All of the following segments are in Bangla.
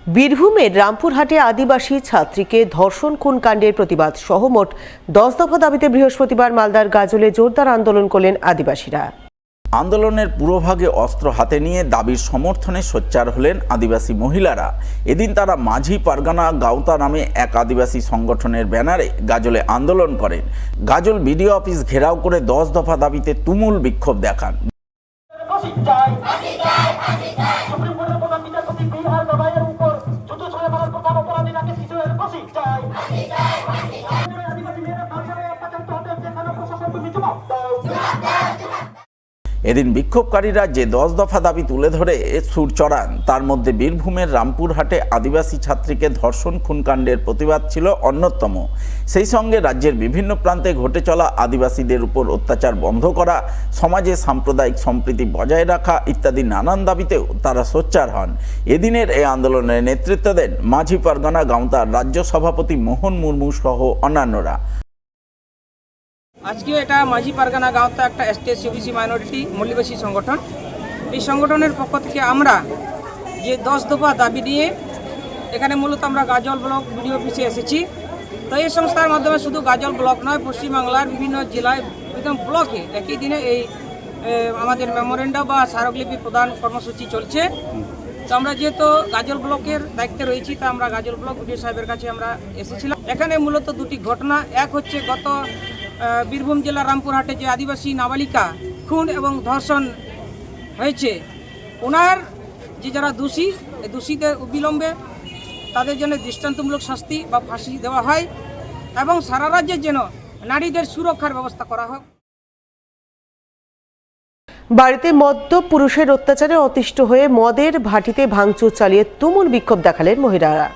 বীরভূমের রামপুরহাটে আদিবাসী ছাত্রীকে ধর্ষণ খুন কাণ্ডের প্রতিবাদ সহ মোট 10 দফা দাবিতে বৃহস্পতিবার মালদার গাজলে জোরদার আন্দোলন করলেন আদিবাসীরা। আন্দোলনের পুরোভাগে অস্ত্র হাতে নিয়ে দাবির সমর্থনে সোচ্চার হলেন আদিবাসী মহিলারা। এদিন তারা মাঝি পারগানা গাঁওতা নামে এক আদিবাসী সংগঠনের ব্যানারে গাজলে আন্দোলন করেন। গাজল বিডিও অফিস ঘেরাও করে 10 দফা দাবিতে তুমুল বিক্ষোভ দেখান। এদিন বিক্ষোভকারীরা যে 10 দফা দাবি তুলে ধরে সুর চড়ান, তার মধ্যে বীরভূমের রামপুরহাটে আদিবাসী ছাত্রীকে ধর্ষণ খুনকাণ্ডের প্রতিবাদ ছিল অন্যতম। সেই সঙ্গে রাজ্যের বিভিন্ন প্রান্তে ঘটে চলা আদিবাসীদের উপর অত্যাচার বন্ধ করা, সমাজে সাম্প্রদায়িক সম্প্রীতি বজায় রাখা ইত্যাদি নানান দাবিতেও তারা সোচ্চার হন। এদিনের এই আন্দোলনের নেতৃত্ব দেন মাঝি পারগানা গাঁওতার রাজ্য সভাপতি মোহন মুর্মু সহ অন্যান্যরা। আজকে এটা মাঝি পারগানা গাঁওতে একটা ST/SC মাইনরিটি মূল্যবাসী সংগঠন। এই সংগঠনের পক্ষ থেকে আমরা যে 10 দফা দাবি নিয়ে এখানে মূলত আমরা গাজল ব্লক বিডিও অফিসে এসেছি। তো এই সংস্থার মাধ্যমে শুধু গাজল ব্লক নয়, পশ্চিমবাংলার বিভিন্ন জেলায় একদম ব্লকে একই দিনে এই আমাদের মেমোরেন্ডাম বা স্মারকলিপি প্রদান কর্মসূচি চলছে। তো আমরা যেহেতু গাজল ব্লকের দায়িত্বে রয়েছি, তা আমরা গাজল ব্লক বিডিও সাহেবের কাছে আমরা এসেছিলাম। এখানে মূলত দুটি ঘটনা, এক হচ্ছে গত বীরভূম জেলার রামপুরহাটে যে আদিবাসী নাবালিকা খুন এবং ধর্ষণ হয়েছে, ওনার যে যারা দোষী, এই দোষীদের অবিলম্বে তাদের জন্য দৃষ্টান্তমূলক শাস্তি বা ফাঁসি দেওয়া হয় এবং সারা রাজ্যের যেন নারীদের সুরক্ষার ব্যবস্থা করা হয়। বাড়িতে মদ্যপ পুরুষের অত্যাচারে অতিষ্ঠ হয়ে মদের ভাটিতে ভাঙচুর চালিয়ে তুমুল বিক্ষোভ দেখালেন মহিলারা।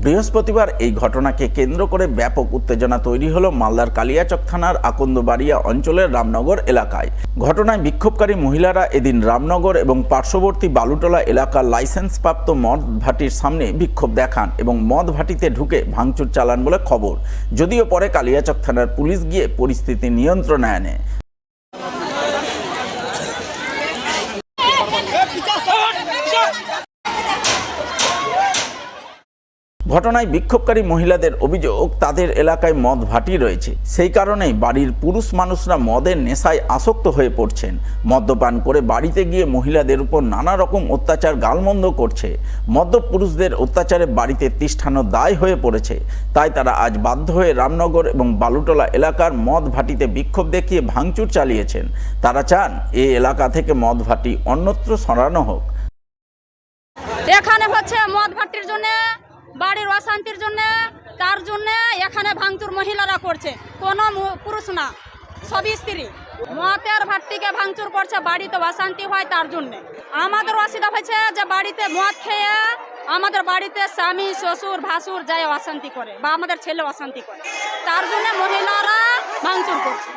বৃহস্পতিবার এই ঘটনাকে কেন্দ্র করে ব্যাপক উত্তেজনা তৈরি হলো মালদার কালিয়াচক থানার আকন্দবাড়িয়া অঞ্চলের রামনগর এলাকায়। ঘটনায় বিক্ষোভকারী মহিলারা এদিন রামনগর এবং পার্শ্ববর্তী বালুটলা এলাকার লাইসেন্সপ্রাপ্ত মদ ভাটির সামনে বিক্ষোভ দেখান এবং মদ ভাটিতে ঢুকে ভাঙচুর চালান বলে খবর। যদিও পরে কালিয়াচক থানার পুলিশ গিয়ে পরিস্থিতি নিয়ন্ত্রণে আনে। ঘটনায় বিক্ষোভকারী মহিলাদের অভিযোগ, তাদের এলাকায় মদ ভাটি রয়েছে, সেই কারণেই বাড়ির পুরুষ মানুষরা মদের নেশায় আসক্ত হয়ে পড়ছেন। মদ্যপান করে বাড়িতে গিয়ে মহিলাদের উপর নানা রকম অত্যাচার গালমন্দ করছে। মদ্যপ পুরুষদের অত্যাচারে বাড়িতে তিষ্ঠানো দায় হয়ে পড়েছে। তাই তারা আজ বাধ্য হয়ে রামনগর এবং বালুটলা এলাকার মদ ভাটিতে বিক্ষোভ দেখিয়ে ভাঙচুর চালিয়েছেন। তারা চান এই এলাকা থেকে মদ ভাটি অন্যত্র সরানো হোক। এখানে হচ্ছে মদ ভাটির জন্য, বাড়ির অশান্তির জন্য, তার জন্য এখানে ভাঙচুর মহিলারা করছে, কোনো পুরুষ না, সবই স্ত্রী। মদের ভাটিকে ভাঙচুর করছে, বাড়িতে অশান্তি হয় তার জন্য। আমাদের অসুবিধা হয়েছে যে বাড়িতে মদ খেয়ে আমাদের বাড়িতে স্বামী শ্বশুর ভাসুর যায় অশান্তি করে বা আমাদের ছেলে অশান্তি করে, তার জন্য মহিলারা ভাঙচুর করছে।